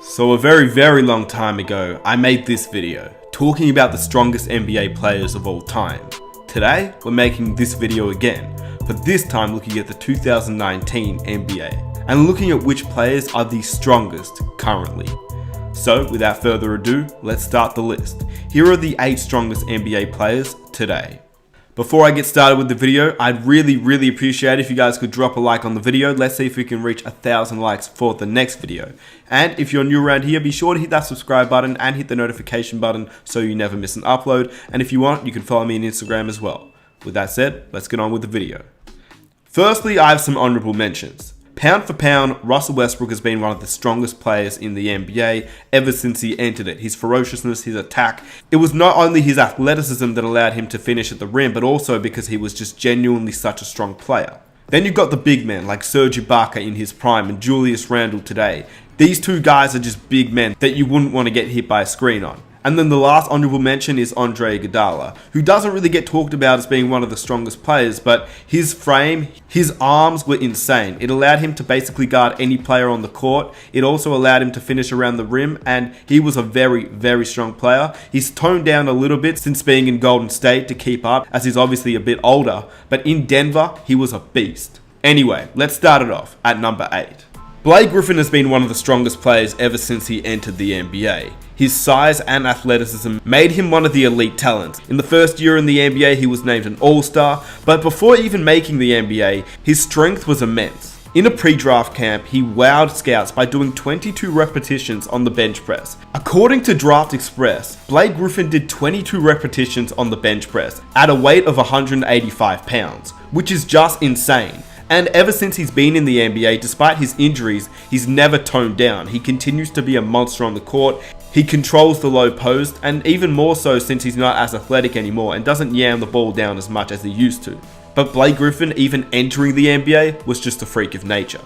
So a very long time ago, I made this video talking about the strongest NBA players of all time. Today, we're making this video again, but this time looking at the 2019 NBA and looking at which players are the strongest currently. So without further ado, let's start the list. Here are the 8 strongest NBA players today. Before I get started with the video, I'd really appreciate if you guys could drop a like on the video. Let's see if we can reach 1,000 likes for the next video. And if you're new around here, be sure to hit that subscribe button and hit the notification button so you never miss an upload. And if you want, you can follow me on Instagram as well. With that said, let's get on with the video. Firstly, I have some honorable mentions. Pound for pound, Russell Westbrook has been one of the strongest players in the NBA ever since he entered it. His ferociousness, his attack. It was not only his athleticism that allowed him to finish at the rim, but also because he was just genuinely such a strong player. Then you've got the big men like Serge Ibaka in his prime and Julius Randle today. These two guys are just big men that you wouldn't want to get hit by a screen on. And then the last honorable mention is Andre Iguodala, who doesn't really get talked about as being one of the strongest players, but his frame, his arms were insane. It allowed him to basically guard any player on the court. It also allowed him to finish around the rim, and he was a very strong player. He's toned down a little bit since being in Golden State to keep up, as he's obviously a bit older, but in Denver, he was a beast. Anyway, let's start it off at number 8. Blake Griffin has been one of the strongest players ever since he entered the NBA. His size and athleticism made him one of the elite talents. In the first year in the NBA, he was named an All-Star, but before even making the NBA, his strength was immense. In a pre-draft camp, he wowed scouts by doing 22 repetitions on the bench press. According to Draft Express, Blake Griffin did 22 repetitions on the bench press at a weight of 185 pounds, which is just insane. And ever since he's been in the NBA, despite his injuries, he's never toned down. He continues to be a monster on the court. He controls the low post, and even more so since he's not as athletic anymore and doesn't yam the ball down as much as he used to. But Blake Griffin, even entering the NBA, was just a freak of nature.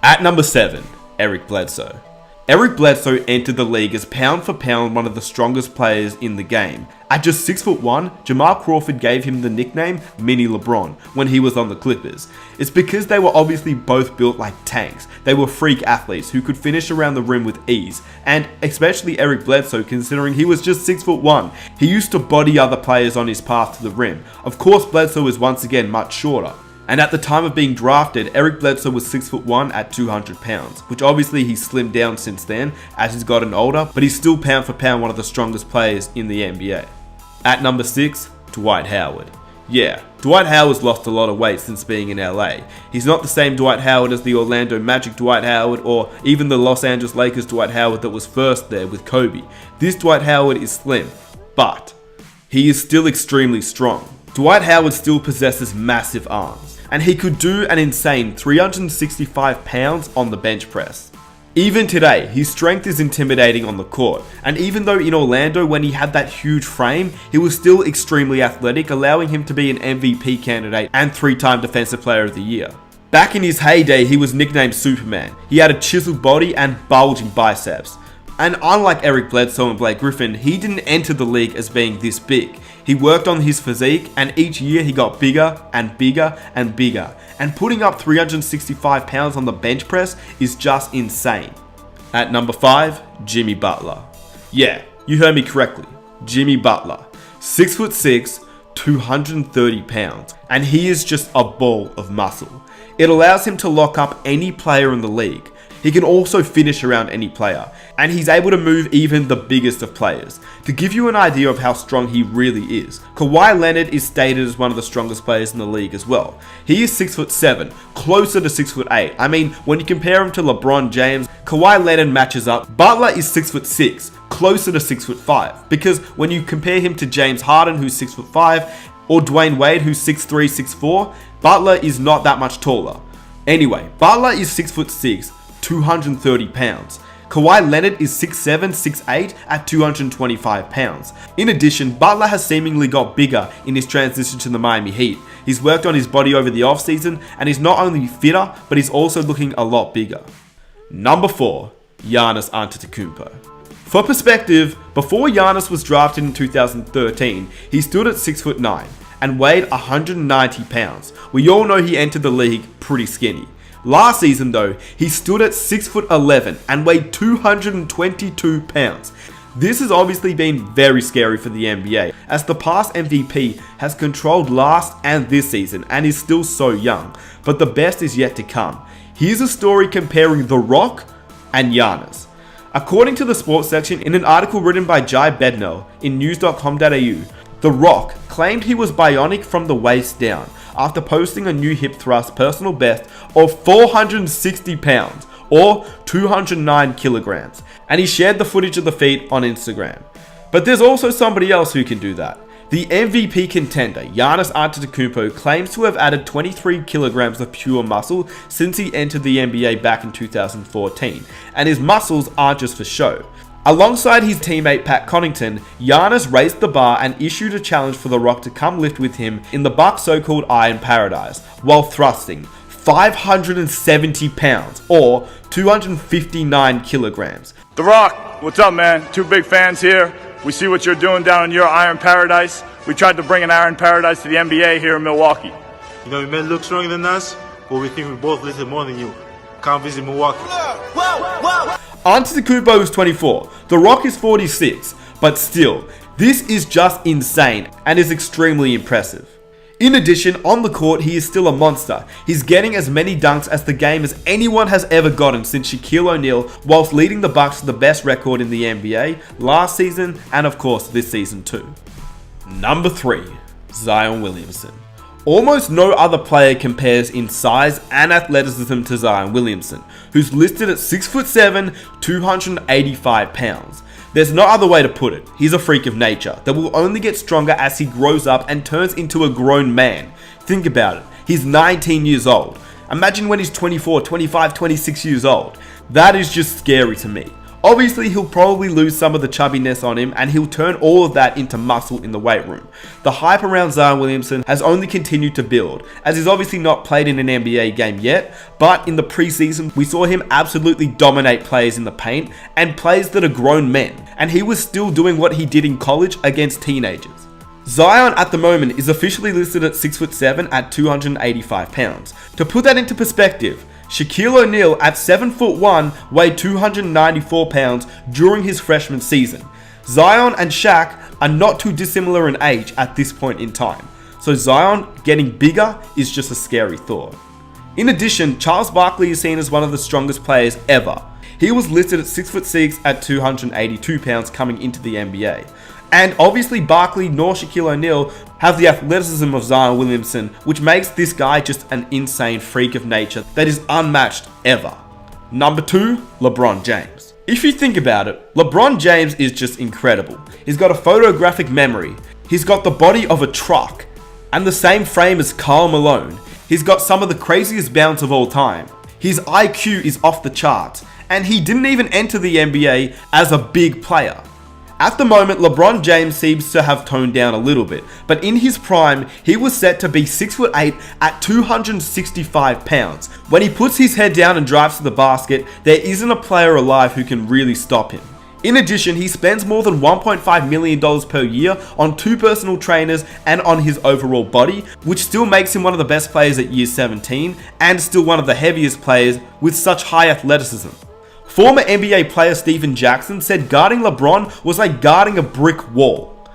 At number 7, Eric Bledsoe. Eric Bledsoe entered the league as pound for pound one of the strongest players in the game. At just 6'1", Jamal Crawford gave him the nickname Mini LeBron when he was on the Clippers. It's because they were obviously both built like tanks. They were freak athletes who could finish around the rim with ease, and especially Eric Bledsoe, considering he was just 6'1". He used to body other players on his path to the rim. Of course, Bledsoe is once again much shorter. And at the time of being drafted, Eric Bledsoe was 6'1" at 200 pounds, which obviously he's slimmed down since then as he's gotten older, but he's still pound for pound one of the strongest players in the NBA. At number 6, Dwight Howard. Yeah, Dwight Howard's lost a lot of weight since being in LA. He's not the same Dwight Howard as the Orlando Magic Dwight Howard or even the Los Angeles Lakers Dwight Howard that was first there with Kobe. This Dwight Howard is slim, but he is still extremely strong. Dwight Howard still possesses massive arms, and he could do an insane 365 pounds on the bench press. Even today, his strength is intimidating on the court, and even though in Orlando when he had that huge frame, he was still extremely athletic, allowing him to be an MVP candidate and 3-time Defensive Player of the Year. Back in his heyday, he was nicknamed Superman. He had a chiseled body and bulging biceps. And unlike Eric Bledsoe and Blake Griffin, he didn't enter the league as being this big. He worked on his physique, and each year he got bigger and bigger and bigger. And putting up 365 pounds on the bench press is just insane. At number 5, Jimmy Butler. Yeah, you heard me correctly. Jimmy Butler. 6'6", 230 pounds. And he is just a ball of muscle. It allows him to lock up any player in the league. He can also finish around any player, and he's able to move even the biggest of players. To give you an idea of how strong he really is, Kawhi Leonard is stated as one of the strongest players in the league as well. He is 6'7", closer to 6'8". I mean, when you compare him to LeBron James, Kawhi Leonard matches up. Butler is 6'6", closer to 6'5", because when you compare him to James Harden, who's 6'5", or Dwayne Wade, who's 6'3", 6'4", Butler is not that much taller. Anyway, Butler is 6'6", 230 pounds. Kawhi Leonard is 6'7", 6'8", at 225 pounds. In addition, Butler has seemingly got bigger in his transition to the Miami Heat. He's worked on his body over the offseason, and he's not only fitter, but he's also looking a lot bigger. Number 4, Giannis Antetokounmpo. For perspective, before Giannis was drafted in 2013, he stood at 6'9" and weighed 190 pounds. We all know he entered the league pretty skinny. Last season though, he stood at 6'11" and weighed 222 pounds. This has obviously been very scary for the NBA, as the past MVP has controlled last and this season and is still so young, but the best is yet to come. Here's a story comparing The Rock and Giannis. According to the sports section in an article written by Jai Bednell in news.com.au, The Rock claimed he was bionic from the waist down after posting a new hip thrust personal best of 460 pounds or 209 kilograms, and he shared the footage of the feat on Instagram. But there's also somebody else who can do that. The MVP contender, Giannis Antetokounmpo, claims to have added 23 kilograms of pure muscle since he entered the NBA back in 2014, and his muscles aren't just for show. Alongside his teammate Pat Connaughton, Giannis raised the bar and issued a challenge for The Rock to come lift with him in the Bucks' so-called Iron Paradise, while thrusting 570 pounds or 259 kilograms. The Rock, what's up, man? Two big fans here. We see what you're doing down in your Iron Paradise. We tried to bring an Iron Paradise to the NBA here in Milwaukee. You know, you may look stronger than us, but we think we both lift more than you. Come visit Milwaukee. Antetokounmpo is 24, The Rock is 46, but still, this is just insane and is extremely impressive. In addition, on the court, he is still a monster. He's getting as many dunks as the game as anyone has ever gotten since Shaquille O'Neal, whilst leading the Bucks to the best record in the NBA last season and of course this season too. Number 3, Zion Williamson. Almost no other player compares in size and athleticism to Zion Williamson, who's listed at 6'7", 285 pounds. There's no other way to put it. He's a freak of nature that will only get stronger as he grows up and turns into a grown man. Think about it. He's 19 years old. Imagine when he's 24, 25, 26 years old. That is just scary to me. Obviously, he'll probably lose some of the chubbiness on him and he'll turn all of that into muscle in the weight room. The hype around Zion Williamson has only continued to build, as he's obviously not played in an NBA game yet, but in the preseason we saw him absolutely dominate players in the paint and players that are grown men, and he was still doing what he did in college against teenagers. Zion at the moment is officially listed at 6'7" at 285 pounds. To put that into perspective, Shaquille O'Neal at 7'1" weighed 294 pounds during his freshman season. Zion and Shaq are not too dissimilar in age at this point in time, so Zion getting bigger is just a scary thought. In addition, Charles Barkley is seen as one of the strongest players ever. He was listed at 6'6" at 282 pounds coming into the NBA. And obviously Barkley nor Shaquille O'Neal have the athleticism of Zion Williamson, which makes this guy just an insane freak of nature that is unmatched ever. Number 2, LeBron James. If you think about it, LeBron James is just incredible. He's got a photographic memory. He's got the body of a truck and the same frame as Karl Malone. He's got some of the craziest bounce of all time. His IQ is off the charts, and he didn't even enter the NBA as a big player. At the moment, LeBron James seems to have toned down a little bit, but in his prime, he was set to be 6'8" at 265 pounds. When he puts his head down and drives to the basket, there isn't a player alive who can really stop him. In addition, he spends more than $1.5 million per year on 2 personal trainers and on his overall body, which still makes him one of the best players at year 17 and still one of the heaviest players with such high athleticism. Former NBA player Stephen Jackson said guarding LeBron was like guarding a brick wall.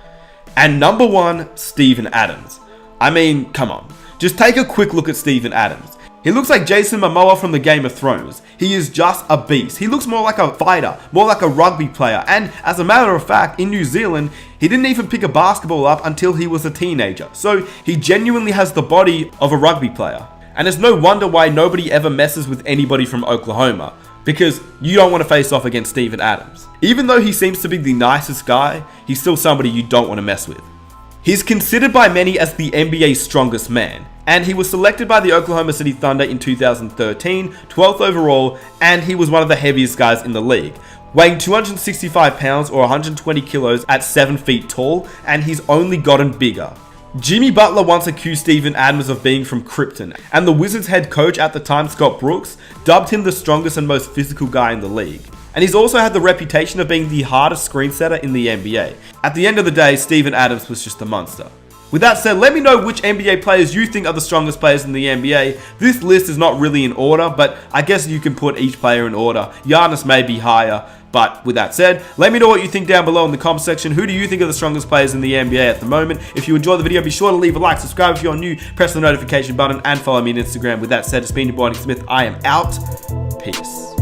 And number 1, Steven Adams. I mean, come on. Just take a quick look at Steven Adams. He looks like Jason Momoa from the Game of Thrones. He is just a beast. He looks more like a fighter, more like a rugby player. And as a matter of fact, in New Zealand, he didn't even pick a basketball up until he was a teenager. So he genuinely has the body of a rugby player. And it's no wonder why nobody ever messes with anybody from Oklahoma, because you don't want to face off against Steven Adams. Even though he seems to be the nicest guy, he's still somebody you don't want to mess with. He's considered by many as the NBA's strongest man, and he was selected by the Oklahoma City Thunder in 2013, 12th overall, and he was one of the heaviest guys in the league, weighing 265 pounds or 120 kilos at 7 feet tall, and he's only gotten bigger. Jimmy Butler once accused Steven Adams of being from Krypton, and the Wizards head coach at the time, Scott Brooks, dubbed him the strongest and most physical guy in the league. And he's also had the reputation of being the hardest screen setter in the NBA. At the end of the day, Steven Adams was just a monster. With that said, let me know which NBA players you think are the strongest players in the NBA. This list is not really in order, but I guess you can put each player in order. Giannis may be higher. But with that said, let me know what you think down below in the comment section. Who do you think are the strongest players in the NBA at the moment? If you enjoyed the video, be sure to leave a like, subscribe if you're new, press the notification button, and follow me on Instagram. With that said, it's been your boy Nick Smith. I am out. Peace.